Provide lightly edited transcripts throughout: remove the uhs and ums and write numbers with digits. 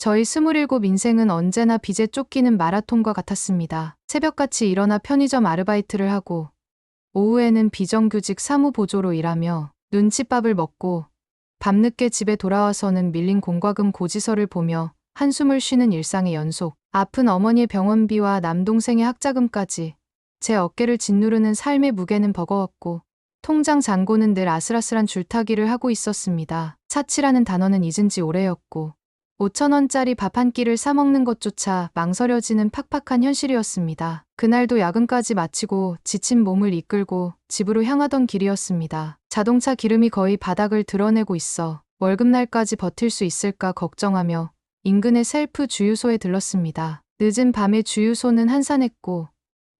저희 27 인생은 언제나 빚에 쫓기는 마라톤과 같았습니다. 새벽같이 일어나 편의점 아르바이트를 하고 오후에는 비정규직 사무보조로 일하며 눈칫밥을 먹고 밤늦게 집에 돌아와서는 밀린 공과금 고지서를 보며 한숨을 쉬는 일상의 연속. 아픈 어머니의 병원비와 남동생의 학자금까지 제 어깨를 짓누르는 삶의 무게는 버거웠고 통장 잔고는 늘 아슬아슬한 줄타기를 하고 있었습니다. 차치라는 단어는 잊은 지 오래였고 5,000원짜리 밥 한 끼를 사먹는 것조차 망설여지는 팍팍한 현실이었습니다. 그날도 야근까지 마치고 지친 몸을 이끌고 집으로 향하던 길이었습니다. 자동차 기름이 거의 바닥을 드러내고 있어 월급날까지 버틸 수 있을까 걱정하며 인근의 셀프 주유소에 들렀습니다. 늦은 밤에 주유소는 한산했고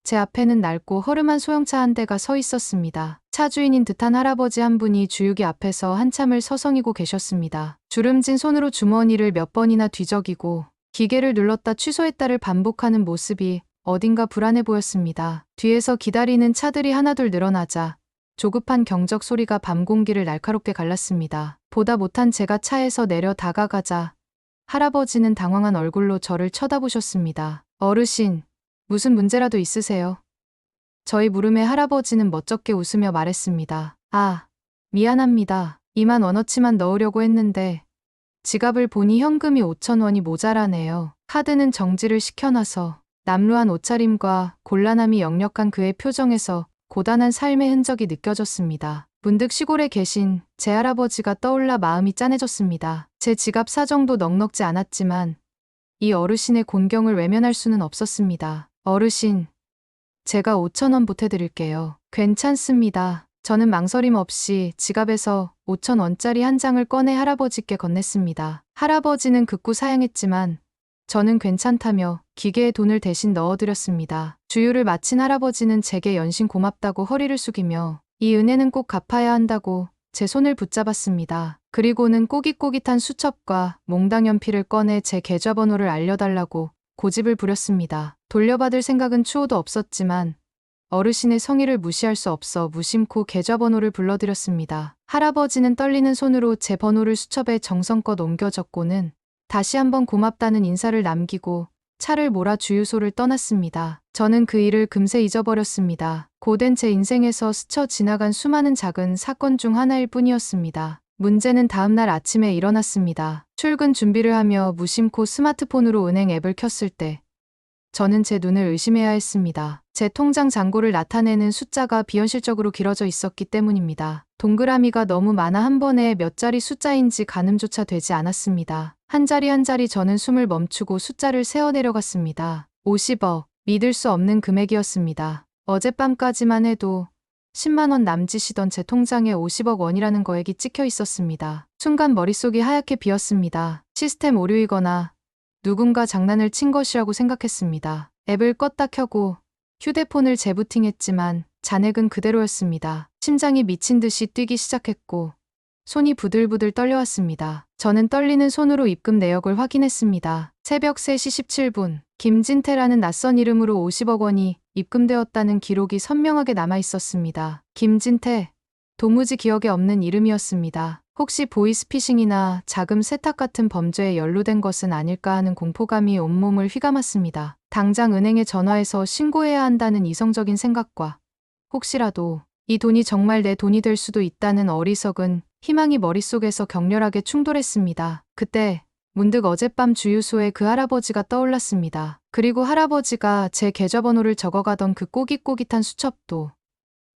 제 앞에는 낡고 허름한 소형차 한 대가 서 있었습니다. 차 주인인 듯한 할아버지 한 분이 주유기 앞에서 한참을 서성이고 계셨습니다. 주름진 손으로 주머니를 몇 번이나 뒤적이고 기계를 눌렀다 취소했다를 반복하는 모습이 어딘가 불안해 보였습니다. 뒤에서 기다리는 차들이 하나둘 늘어나자 조급한 경적 소리가 밤 공기를 날카롭게 갈랐습니다. 보다 못한 제가 차에서 내려 다가가자 할아버지는 당황한 얼굴로 저를 쳐다보셨습니다. 어르신, 무슨 문제라도 있으세요? 저희 물음에 할아버지는 멋쩍게 웃으며 말했습니다. 아, 미안합니다. 2만 원어치만 넣으려고 했는데 지갑을 보니 현금이 5,000원이 모자라네요. 카드는 정지를 시켜놔서 남루한 옷차림과 곤란함이 역력한 그의 표정에서 고단한 삶의 흔적이 느껴졌습니다. 문득 시골에 계신 제 할아버지가 떠올라 마음이 짠해졌습니다. 제 지갑 사정도 넉넉지 않았지만 이 어르신의 곤경을 외면할 수는 없었습니다. 어르신, 제가 5,000원 보태드릴게요. 괜찮습니다. 저는 망설임 없이 지갑에서 5,000원짜리 한 장을 꺼내 할아버지께 건넸습니다. 할아버지는 극구 사양했지만 저는 괜찮다며 기계에 돈을 대신 넣어드렸습니다. 주유를 마친 할아버지는 제게 연신 고맙다고 허리를 숙이며 이 은혜는 꼭 갚아야 한다고 제 손을 붙잡았습니다. 그리고는 꼬깃꼬깃한 수첩과 몽당 연필을 꺼내 제 계좌번호를 알려달라고 고집을 부렸습니다. 돌려받을 생각은 추호도 없었지만 어르신의 성의를 무시할 수 없어 무심코 계좌번호를 불러드렸습니다. 할아버지는 떨리는 손으로 제 번호를 수첩에 정성껏 옮겨 적고는 다시 한번 고맙다는 인사를 남기고 차를 몰아 주유소를 떠났습니다. 저는 그 일을 금세 잊어버렸습니다. 고된 제 인생에서 스쳐 지나간 수많은 작은 사건 중 하나일 뿐이었습니다. 문제는 다음 날 아침에 일어났습니다. 출근 준비를 하며 무심코 스마트폰으로 은행 앱을 켰을 때 저는 제 눈을 의심해야 했습니다. 제 통장 잔고를 나타내는 숫자가 비현실적으로 길어져 있었기 때문입니다. 동그라미가 너무 많아 한 번에 몇 자리 숫자인지 가늠조차 되지 않았습니다. 한 자리 한 자리 저는 숨을 멈추고 숫자를 세어 내려갔습니다. 50억, 믿을 수 없는 금액이었습니다. 어젯밤까지만 해도 10만 원 남짓이던 제 통장에 50억 원이라는 거액이 찍혀 있었습니다. 순간 머릿속이 하얗게 비었습니다. 시스템 오류이거나 누군가 장난을 친 것이라고 생각했습니다. 앱을 껐다 켜고 휴대폰을 재부팅했지만 잔액은 그대로였습니다. 심장이 미친 듯이 뛰기 시작했고 손이 부들부들 떨려왔습니다. 저는 떨리는 손으로 입금 내역을 확인했습니다. 새벽 3시 17분 김진태라는 낯선 이름으로 50억 원이 입금되었다는 기록이 선명하게 남아 있었습니다. 김진태, 도무지 기억에 없는 이름이었습니다. 혹시 보이스피싱이나 자금 세탁 같은 범죄에 연루된 것은 아닐까 하는 공포감이 온몸을 휘감았습니다. 당장 은행에 전화해서 신고해야 한다는 이성적인 생각과 혹시라도 이 돈이 정말 내 돈이 될 수도 있다는 어리석은 희망이 머릿속에서 격렬하게 충돌했습니다. 그때 문득 어젯밤 주유소에 그 할아버지가 떠올랐습니다. 그리고 할아버지가 제 계좌번호를 적어가던 그 꼬깃꼬깃한 수첩도.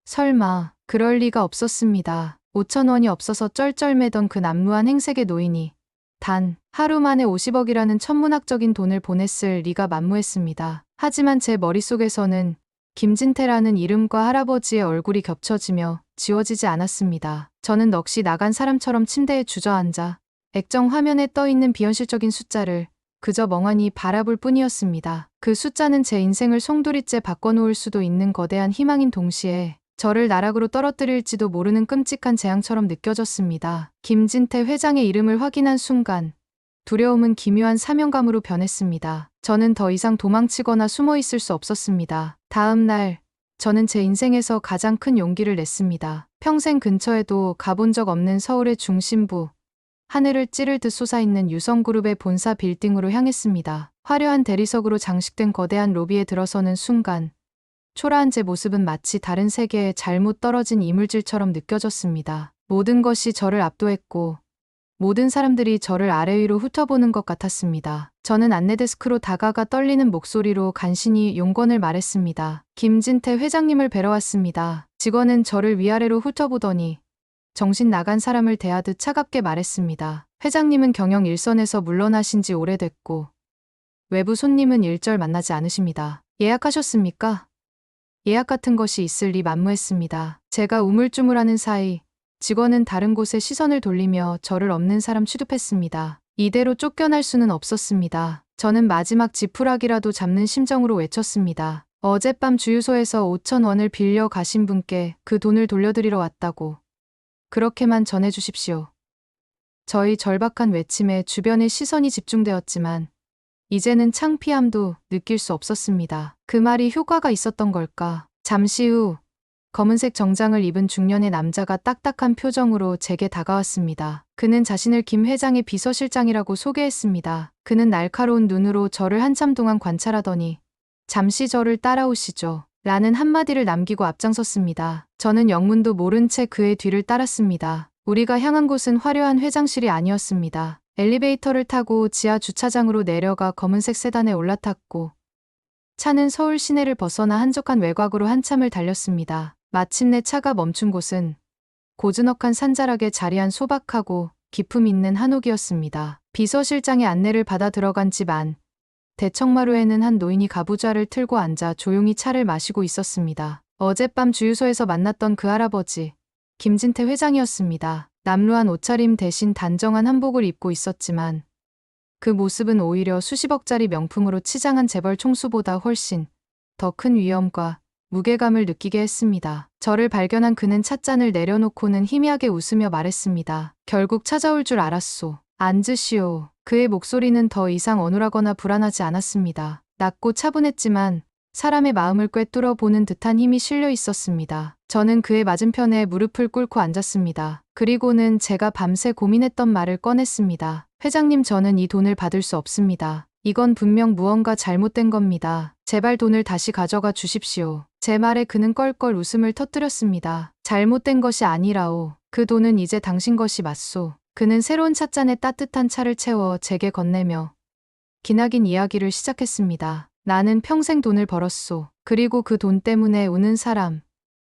설마 그럴 리가 없었습니다. 5,000원이 없어서 쩔쩔매던 그 남루한 행색의 노인이 단 하루 만에 50억이라는 천문학적인 돈을 보냈을 리가 만무했습니다. 하지만 제 머릿속에서는 김진태라는 이름과 할아버지의 얼굴이 겹쳐지며 지워지지 않았습니다. 저는 넋이 나간 사람처럼 침대에 주저앉아 액정 화면에 떠있는 비현실적인 숫자를 그저 멍하니 바라볼 뿐이었습니다. 그 숫자는 제 인생을 송두리째 바꿔놓을 수도 있는 거대한 희망인 동시에 저를 나락으로 떨어뜨릴지도 모르는 끔찍한 재앙처럼 느껴졌습니다. 김진태 회장의 이름을 확인한 순간 두려움은 기묘한 사명감으로 변했습니다. 저는 더 이상 도망치거나 숨어 있을 수 없었습니다. 다음 날 저는 제 인생에서 가장 큰 용기를 냈습니다. 평생 근처에도 가본 적 없는 서울의 중심부 하늘을 찌를 듯 솟아있는 유성그룹의 본사 빌딩으로 향했습니다. 화려한 대리석으로 장식된 거대한 로비에 들어서는 순간 초라한 제 모습은 마치 다른 세계에 잘못 떨어진 이물질처럼 느껴졌습니다. 모든 것이 저를 압도했고 모든 사람들이 저를 아래 위로 훑어보는 것 같았습니다. 저는 안내데스크로 다가가 떨리는 목소리로 간신히 용건을 말했습니다. 김진태 회장님을 뵈러 왔습니다. 직원은 저를 위아래로 훑어보더니 정신 나간 사람을 대하듯 차갑게 말했습니다. 회장님은 경영 일선에서 물러나신 지 오래됐고 외부 손님은 일절 만나지 않으십니다. 예약하셨습니까? 예약 같은 것이 있을 리 만무했습니다. 제가 우물쭈물하는 사이 직원은 다른 곳에 시선을 돌리며 저를 없는 사람 취급했습니다. 이대로 쫓겨날 수는 없었습니다. 저는 마지막 지푸라기라도 잡는 심정으로 외쳤습니다. 어젯밤 주유소에서 5,000원을 빌려 가신 분께 그 돈을 돌려드리러 왔다고. 그렇게만 전해주십시오. 저희 절박한 외침에 주변의 시선이 집중되었지만 이제는 창피함도 느낄 수 없었습니다. 그 말이 효과가 있었던 걸까? 잠시 후 검은색 정장을 입은 중년의 남자가 딱딱한 표정으로 제게 다가왔습니다. 그는 자신을 김 회장의 비서실장이라고 소개했습니다. 그는 날카로운 눈으로 저를 한참 동안 관찰하더니 잠시 저를 따라오시죠. 라는 한마디를 남기고 앞장섰습니다. 저는 영문도 모른 채 그의 뒤를 따랐습니다. 우리가 향한 곳은 화려한 회장실이 아니었습니다. 엘리베이터를 타고 지하 주차장으로 내려가 검은색 세단에 올라탔고 차는 서울 시내를 벗어나 한적한 외곽으로 한참을 달렸습니다. 마침내 차가 멈춘 곳은 고즈넉한 산자락에 자리한 소박하고 기품 있는 한옥이었습니다. 비서실장의 안내를 받아 들어간 집 안. 대청마루에는 한 노인이 가부좌를 틀고 앉아 조용히 차를 마시고 있었습니다. 어젯밤 주유소에서 만났던 그 할아버지, 김진태 회장이었습니다. 남루한 옷차림 대신 단정한 한복을 입고 있었지만 그 모습은 오히려 수십억짜리 명품으로 치장한 재벌 총수보다 훨씬 더 큰 위엄과 무게감을 느끼게 했습니다. 저를 발견한 그는 찻잔을 내려놓고는 희미하게 웃으며 말했습니다. 결국 찾아올 줄 알았소. 앉으시오. 그의 목소리는 더 이상 어눌하거나 불안하지 않았습니다. 낮고 차분했지만 사람의 마음을 꿰뚫어 보는 듯한 힘이 실려 있었습니다. 저는 그의 맞은편에 무릎을 꿇고 앉았습니다. 그리고는 제가 밤새 고민했던 말을 꺼냈습니다. 회장님, 저는 이 돈을 받을 수 없습니다. 이건 분명 무언가 잘못된 겁니다. 제발 돈을 다시 가져가 주십시오. 제 말에 그는 껄껄 웃음을 터뜨렸습니다. 잘못된 것이 아니라오. 그 돈은 이제 당신 것이 맞소. 그는 새로운 찻잔에 따뜻한 차를 채워 제게 건네며 기나긴 이야기를 시작했습니다. 나는 평생 돈을 벌었소. 그리고 그 돈 때문에 우는 사람,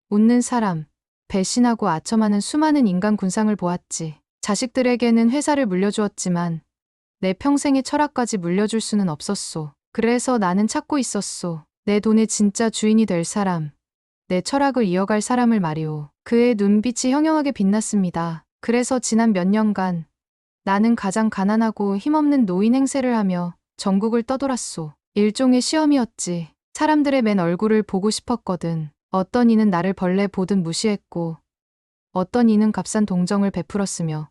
웃는 사람, 배신하고 아첨하는 수많은 인간 군상을 보았지. 자식들에게는 회사를 물려주었지만 내 평생의 철학까지 물려줄 수는 없었소. 그래서 나는 찾고 있었소. 내 돈의 진짜 주인이 될 사람, 내 철학을 이어갈 사람을 말이오. 그의 눈빛이 형형하게 빛났습니다. 그래서 지난 몇 년간 나는 가장 가난하고 힘없는 노인 행세를 하며 전국을 떠돌았소. 일종의 시험이었지. 사람들의 맨 얼굴을 보고 싶었거든. 어떤 이는 나를 벌레 보듯 무시했고 어떤 이는 값싼 동정을 베풀었으며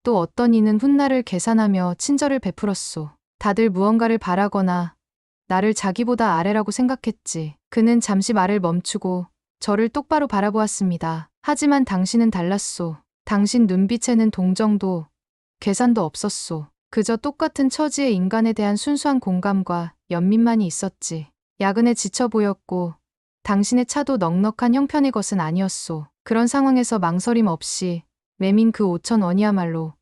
또 어떤 이는 훗날을 계산하며 친절을 베풀었소. 다들 무언가를 바라거나 나를 자기보다 아래라고 생각했지. 그는 잠시 말을 멈추고 저를 똑바로 바라보았습니다. 하지만 당신은 달랐소. 당신 눈빛에는 동정도 계산도 없었소. 그저 똑같은 처지의 인간에 대한 순수한 공감과 연민만이 있었지. 야근에 지쳐 보였고 당신의 차도 넉넉한 형편의 것은 아니었소. 그런 상황에서 망설임 없이 매민 그 5,000원이야말로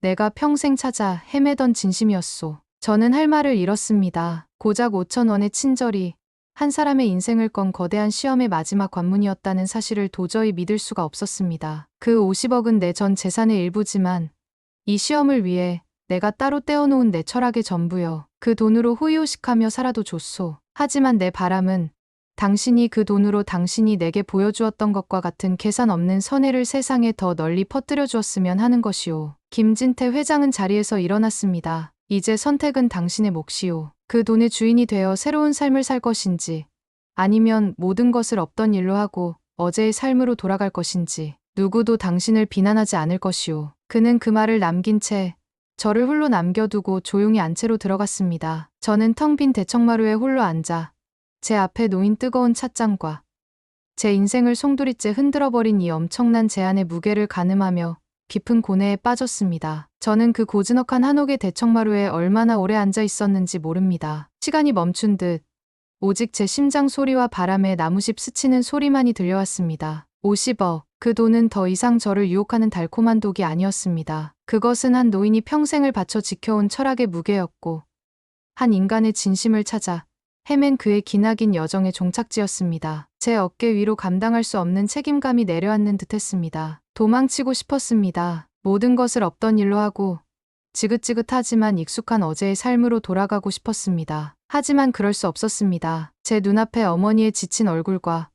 내가 평생 찾아 헤매던 진심이었소. 저는 할 말을 잃었습니다. 고작 5,000원의 친절이 한 사람의 인생을 건 거대한 시험의 마지막 관문이었다는 사실을 도저히 믿을 수가 없었습니다. 그 50억은 내 전 재산의 일부지만 이 시험을 위해 내가 따로 떼어놓은 내 철학의 전부여. 그 돈으로 호의호식하며 살아도 좋소. 하지만 내 바람은 당신이 그 돈으로 당신이 내게 보여주었던 것과 같은 계산 없는 선해를 세상에 더 널리 퍼뜨려 주었으면 하는 것이오. 김진태 회장은 자리에서 일어났습니다. 이제 선택은 당신의 몫이오. 그 돈의 주인이 되어 새로운 삶을 살 것인지 아니면 모든 것을 없던 일로 하고 어제의 삶으로 돌아갈 것인지 누구도 당신을 비난하지 않을 것이오. 그는 그 말을 남긴 채 저를 홀로 남겨두고 조용히 안채로 들어갔습니다. 저는 텅 빈 대청마루에 홀로 앉아 제 앞에 놓인 뜨거운 찻잔과 제 인생을 송두리째 흔들어버린 이 엄청난 제안의 무게를 가늠하며 깊은 고뇌에 빠졌습니다. 저는 그 고즈넉한 한옥의 대청마루에 얼마나 오래 앉아 있었는지 모릅니다. 시간이 멈춘 듯 오직 제 심장 소리와 바람에 나무십 스치는 소리만이 들려왔습니다. 50억. 그 돈은 더 이상 저를 유혹하는 달콤한 독이 아니었습니다. 그것은 한 노인이 평생을 바쳐 지켜온 철학의 무게였고 한 인간의 진심을 찾아 헤맨 그의 기나긴 여정의 종착지였습니다. 제 어깨 위로 감당할 수 없는 책임감이 내려앉는 듯했습니다. 도망치고 싶었습니다. 모든 것을 없던 일로 하고 지긋지긋하지만 익숙한 어제의 삶으로 돌아가고 싶었습니다. 하지만 그럴 수 없었습니다. 제 눈앞에 어머니의 지친 얼굴과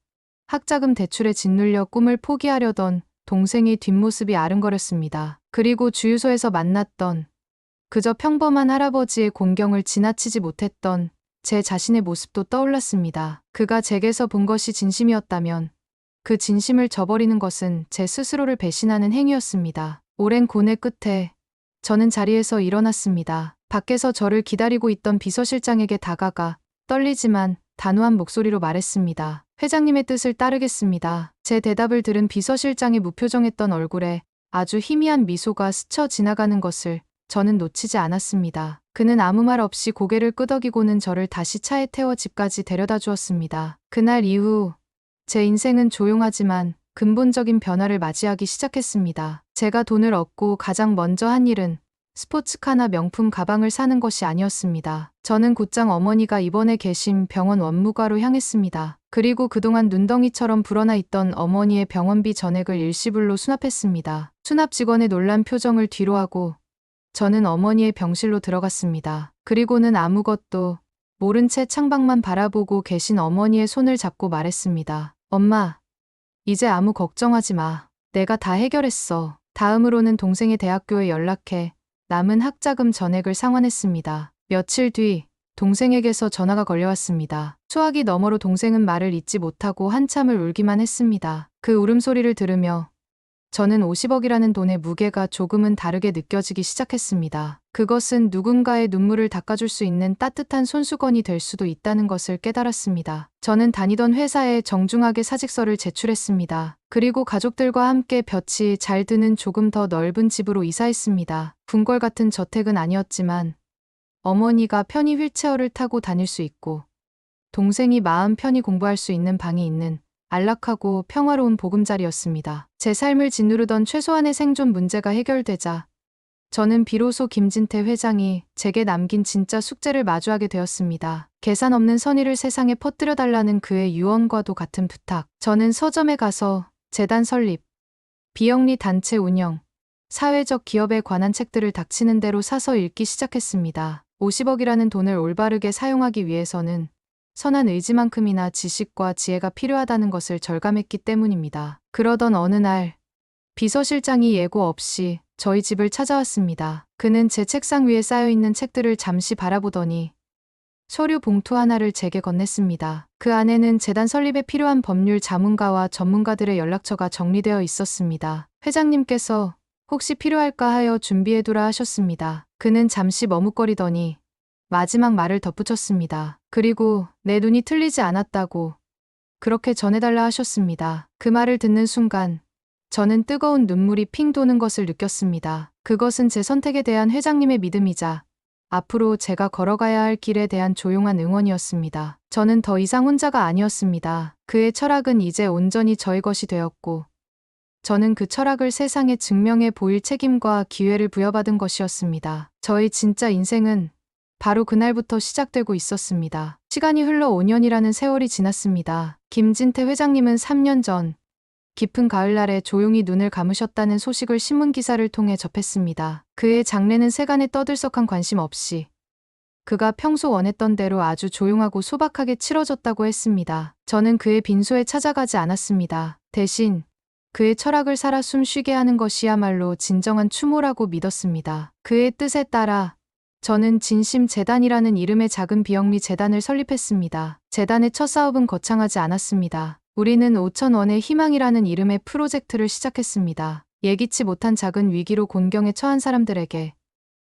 학자금 대출에 짓눌려 꿈을 포기하려던 동생의 뒷모습이 아른거렸습니다. 그리고 주유소에서 만났던 그저 평범한 할아버지의 공경을 지나치지 못했던 제 자신의 모습도 떠올랐습니다. 그가 제게서 본 것이 진심이었다면 그 진심을 저버리는 것은 제 스스로를 배신하는 행위였습니다. 오랜 고뇌 끝에 저는 자리에서 일어났습니다. 밖에서 저를 기다리고 있던 비서실장에게 다가가 떨리지만 단호한 목소리로 말했습니다. 회장님의 뜻을 따르겠습니다. 제 대답을 들은 비서실장의 무표정했던 얼굴에 아주 희미한 미소가 스쳐 지나가는 것을 저는 놓치지 않았습니다. 그는 아무 말 없이 고개를 끄덕이고는 저를 다시 차에 태워 집까지 데려다 주었습니다. 그날 이후 제 인생은 조용하지만 근본적인 변화를 맞이하기 시작했습니다. 제가 돈을 얻고 가장 먼저 한 일은 스포츠카나 명품 가방을 사는 것이 아니었습니다. 저는 곧장 어머니가 입원해 계신 병원 원무과로 향했습니다. 그리고 그동안 눈덩이처럼 불어나 있던 어머니의 병원비 전액을 일시불로 수납했습니다. 수납 직원의 놀란 표정을 뒤로하고 저는 어머니의 병실로 들어갔습니다. 그리고는 아무것도 모른 채 창밖만 바라보고 계신 어머니의 손을 잡고 말했습니다. 엄마, 이제 아무 걱정하지 마. 내가 다 해결했어. 다음으로는 동생의 대학교에 연락해 남은 학자금 전액을 상환했습니다. 며칠 뒤 동생에게서 전화가 걸려왔습니다. 수화기 너머로 동생은 말을 잇지 못하고 한참을 울기만 했습니다. 그 울음소리를 들으며 저는 50억이라는 돈의 무게가 조금은 다르게 느껴지기 시작했습니다. 그것은 누군가의 눈물을 닦아줄 수 있는 따뜻한 손수건이 될 수도 있다는 것을 깨달았습니다. 저는 다니던 회사에 정중하게 사직서를 제출했습니다. 그리고 가족들과 함께 볕이 잘 드는 조금 더 넓은 집으로 이사했습니다. 궁궐 같은 저택은 아니었지만 어머니가 편히 휠체어를 타고 다닐 수 있고 동생이 마음 편히 공부할 수 있는 방이 있는 안락하고 평화로운 보금자리였습니다. 제 삶을 짓누르던 최소한의 생존 문제가 해결되자 저는 비로소 김진태 회장이 제게 남긴 진짜 숙제를 마주하게 되었습니다. 계산 없는 선의를 세상에 퍼뜨려달라는 그의 유언과도 같은 부탁. 저는 서점에 가서 재단 설립, 비영리 단체 운영, 사회적 기업에 관한 책들을 닥치는 대로 사서 읽기 시작했습니다. 50억이라는 돈을 올바르게 사용하기 위해서는 선한 의지만큼이나 지식과 지혜가 필요하다는 것을 절감했기 때문입니다. 그러던 어느 날 비서실장이 예고 없이 저희 집을 찾아왔습니다. 그는 제 책상 위에 쌓여있는 책들을 잠시 바라보더니 서류 봉투 하나를 제게 건넸습니다. 그 안에는 재단 설립에 필요한 법률 자문가와 전문가들의 연락처가 정리되어 있었습니다. 회장님께서 혹시 필요할까 하여 준비해두라 하셨습니다. 그는 잠시 머뭇거리더니 마지막 말을 덧붙였습니다. 그리고 내 눈이 틀리지 않았다고 그렇게 전해달라 하셨습니다. 그 말을 듣는 순간 저는 뜨거운 눈물이 핑 도는 것을 느꼈습니다. 그것은 제 선택에 대한 회장님의 믿음이자 앞으로 제가 걸어가야 할 길에 대한 조용한 응원이었습니다. 저는 더 이상 혼자가 아니었습니다. 그의 철학은 이제 온전히 저의 것이 되었고 저는 그 철학을 세상에 증명해 보일 책임과 기회를 부여받은 것이었습니다. 저의 진짜 인생은 바로 그날부터 시작되고 있었습니다. 시간이 흘러 5년이라는 세월이 지났습니다. 김진태 회장님은 3년 전 깊은 가을날에 조용히 눈을 감으셨다는 소식을 신문기사를 통해 접했습니다. 그의 장래는 세간에 떠들썩한 관심 없이 그가 평소 원했던 대로 아주 조용하고 소박하게 치러졌다고 했습니다. 저는 그의 빈소에 찾아가지 않았습니다. 대신 그의 철학을 살아 숨쉬게 하는 것이야말로 진정한 추모라고 믿었습니다. 그의 뜻에 따라 저는 진심재단이라는 이름의 작은 비영리 재단을 설립했습니다. 재단의 첫 사업은 거창하지 않았습니다. 우리는 5천 원의 희망이라는 이름의 프로젝트를 시작했습니다. 예기치 못한 작은 위기로 곤경에 처한 사람들에게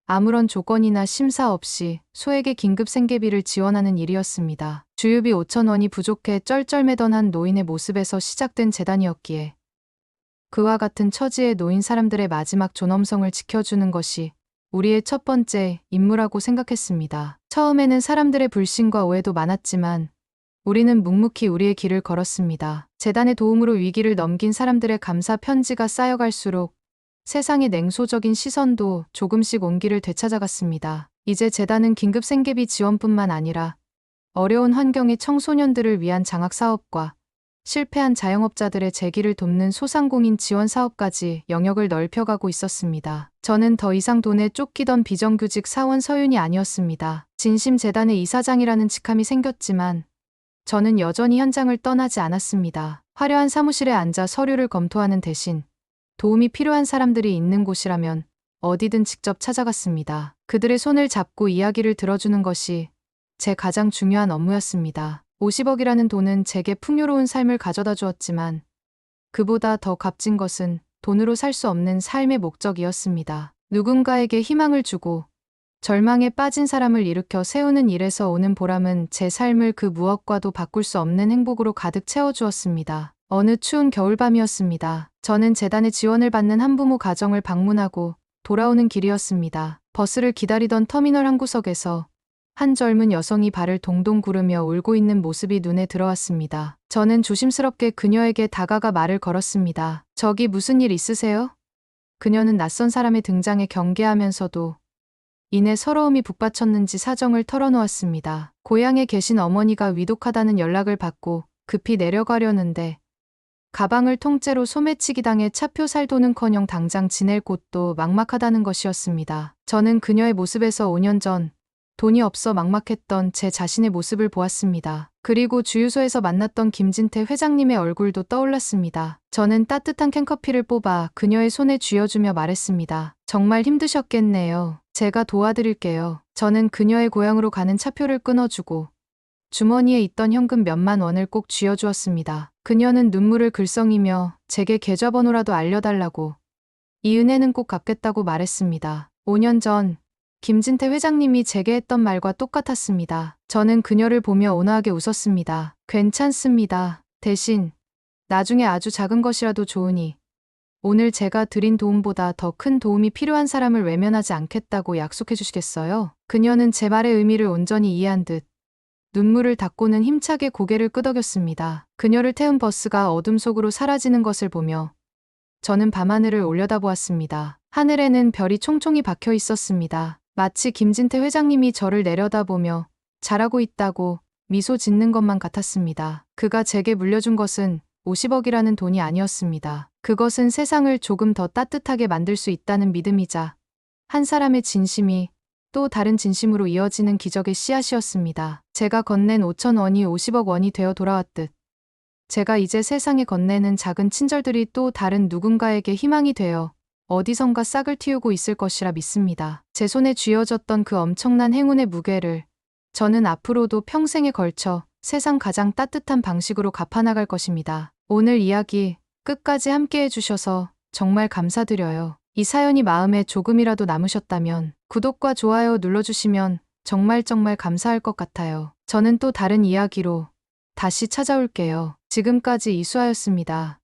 아무런 조건이나 심사 없이 소액의 긴급 생계비를 지원하는 일이었습니다. 주유비 5천 원이 부족해 쩔쩔매던 한 노인의 모습에서 시작된 재단이었기에 그와 같은 처지에 놓인 사람들의 마지막 존엄성을 지켜주는 것이 우리의 첫 번째 임무라고 생각했습니다. 처음에는 사람들의 불신과 오해도 많았지만 우리는 묵묵히 우리의 길을 걸었습니다. 재단의 도움으로 위기를 넘긴 사람들의 감사 편지가 쌓여갈수록 세상의 냉소적인 시선도 조금씩 온기를 되찾아갔습니다. 이제 재단은 긴급 생계비 지원뿐만 아니라 어려운 환경의 청소년들을 위한 장학 사업과 실패한 자영업자들의 재기를 돕는 소상공인 지원 사업까지 영역을 넓혀가고 있었습니다. 저는 더 이상 돈에 쫓기던 비정규직 사원 서윤이 아니었습니다. 진심재단의 이사장이라는 직함이 생겼지만 저는 여전히 현장을 떠나지 않았습니다. 화려한 사무실에 앉아 서류를 검토하는 대신 도움이 필요한 사람들이 있는 곳이라면 어디든 직접 찾아갔습니다. 그들의 손을 잡고 이야기를 들어주는 것이 제 가장 중요한 업무였습니다. 50억이라는 돈은 제게 풍요로운 삶을 가져다 주었지만 그보다 더 값진 것은 돈으로 살 수 없는 삶의 목적이었습니다. 누군가에게 희망을 주고 절망에 빠진 사람을 일으켜 세우는 일에서 오는 보람은 제 삶을 그 무엇과도 바꿀 수 없는 행복으로 가득 채워주었습니다. 어느 추운 겨울밤이었습니다. 저는 재단의 지원을 받는 한부모 가정을 방문하고 돌아오는 길이었습니다. 버스를 기다리던 터미널 한 구석에서 한 젊은 여성이 발을 동동 구르며 울고 있는 모습이 눈에 들어왔습니다. 저는 조심스럽게 그녀에게 다가가 말을 걸었습니다. 저기 무슨 일 있으세요? 그녀는 낯선 사람의 등장에 경계하면서도 이내 서러움이 북받쳤는지 사정을 털어놓았습니다. 고향에 계신 어머니가 위독하다는 연락을 받고 급히 내려가려는데 가방을 통째로 소매치기 당해 차표 살 돈은커녕 당장 지낼 곳도 막막하다는 것이었습니다. 저는 그녀의 모습에서 5년 전 돈이 없어 막막했던 제 자신의 모습을 보았습니다. 그리고 주유소에서 만났던 김진태 회장님의 얼굴도 떠올랐습니다. 저는 따뜻한 캔커피를 뽑아 그녀의 손에 쥐어주며 말했습니다. 정말 힘드셨겠네요. 제가 도와드릴게요. 저는 그녀의 고향으로 가는 차표를 끊어주고 주머니에 있던 현금 몇만 원을 꼭 쥐어주었습니다. 그녀는 눈물을 글썽이며 제게 계좌번호라도 알려달라고 이 은혜는 꼭 갚겠다고 말했습니다. 5년 전 김진태 회장님이 제게 했던 말과 똑같았습니다. 저는 그녀를 보며 온화하게 웃었습니다. 괜찮습니다. 대신 나중에 아주 작은 것이라도 좋으니 오늘 제가 드린 도움보다 더 큰 도움이 필요한 사람을 외면하지 않겠다고 약속해 주시겠어요? 그녀는 제 말의 의미를 온전히 이해한 듯 눈물을 닦고는 힘차게 고개를 끄덕였습니다. 그녀를 태운 버스가 어둠 속으로 사라지는 것을 보며 저는 밤하늘을 올려다보았습니다. 하늘에는 별이 총총히 박혀 있었습니다. 마치 김진태 회장님이 저를 내려다보며 잘하고 있다고 미소 짓는 것만 같았습니다. 그가 제게 물려준 것은 50억이라는 돈이 아니었습니다. 그것은 세상을 조금 더 따뜻하게 만들 수 있다는 믿음이자 한 사람의 진심이 또 다른 진심으로 이어지는 기적의 씨앗이었습니다. 제가 건넨 5천 원이 50억 원이 되어 돌아왔듯 제가 이제 세상에 건네는 작은 친절들이 또 다른 누군가에게 희망이 되어 어디선가 싹을 틔우고 있을 것이라 믿습니다. 제 손에 쥐어졌던 그 엄청난 행운의 무게를 저는 앞으로도 평생에 걸쳐 세상 가장 따뜻한 방식으로 갚아나갈 것입니다. 오늘 이야기 끝까지 함께 해주셔서 정말 감사드려요. 이 사연이 마음에 조금이라도 남으셨다면 구독과 좋아요 눌러주시면 정말 감사할 것 같아요. 저는 또 다른 이야기로 다시 찾아올게요. 지금까지 이수아였습니다.